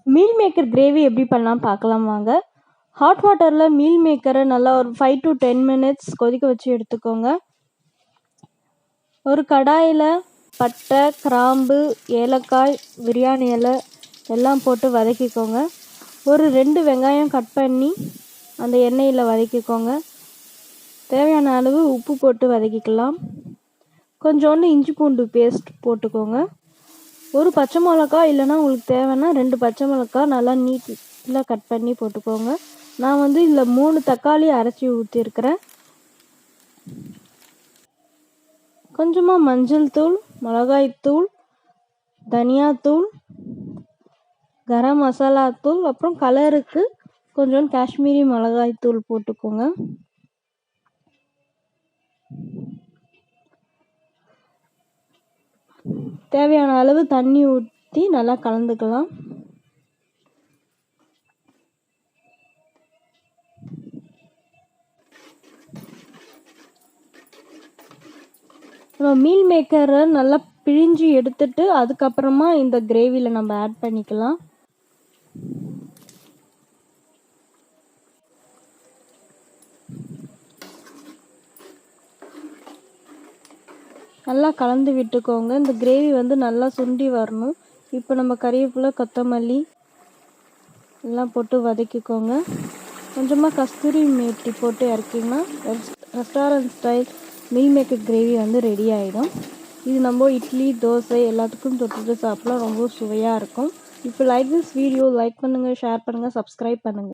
Meal maker gravy எப்படி பண்ணலாம் பார்க்கலாம் வாங்க. ஹாட் வாட்டரில் மீல் மேக்கரை நல்லா ஒரு 5 to 10 minutes கொதிக்க வச்சு எடுத்துக்கோங்க. ஒரு கடாயில் பட்டை, கிராம்பு, ஏலக்காய், பிரியாணி இலை எல்லாம் போட்டு வதக்கிக்கோங்க. ஒரு 2 வெங்காயம் கட் பண்ணி அந்த எண்ணெயில் வதக்கிக்கோங்க. தேவையான அளவு உப்பு போட்டு வதக்கிக்கலாம். கொஞ்சோண்டு இஞ்சி பூண்டு பேஸ்ட் போட்டுக்கோங்க. ஒரு பச்சை மிளகா இல்லைன்னா உங்களுக்கு தேவைன்னா 2 பச்சை மிளகா நல்லா நீட்டில் கட் பண்ணி போட்டுக்கோங்க. நான் வந்து இதில் 3 தக்காளி அரைச்சி ஊற்றிருக்கிறேன். கொஞ்சமாக மஞ்சள் தூள், மிளகாய்த்தூள், தனியாத்தூள், கரம் மசாலா தூள், அப்புறம் கலருக்கு கொஞ்சம் காஷ்மீரி மிளகாய்த்தூள் போட்டுக்கோங்க. தேவையான அளவு தண்ணி ஊற்றி நல்லா கலந்துக்கலாம். நம்ம மீல் மேக்கரை நல்லா பிழிஞ்சு எடுத்துட்டு அதுக்கப்புறமா இந்த கிரேவியில் நம்ம ஆட் பண்ணிக்கலாம். நல்லா கலந்து விட்டுக்கோங்க. இந்த கிரேவி வந்து நல்லா சுண்டி வரணும். இப்போ நம்ம கறிவேப்பிலை, கொத்தமல்லி எல்லாம் போட்டு வதக்கிக்கோங்க. கொஞ்சமாக கஸ்தூரி மேத்தி போட்டு இறக்கிங்கன்னா restaurant style meal maker gravy வந்து ரெடி ஆகிடும். இது நம்ம இட்லி, தோசை எல்லாத்துக்கும் தொட்டுட்டு சாப்பிடலாம். ரொம்ப சுவையாக இருக்கும். இப்போ லைக் திஸ் வீடியோ, லைக் பண்ணுங்கள், ஷேர் பண்ணுங்கள், சப்ஸ்கிரைப் பண்ணுங்கள்.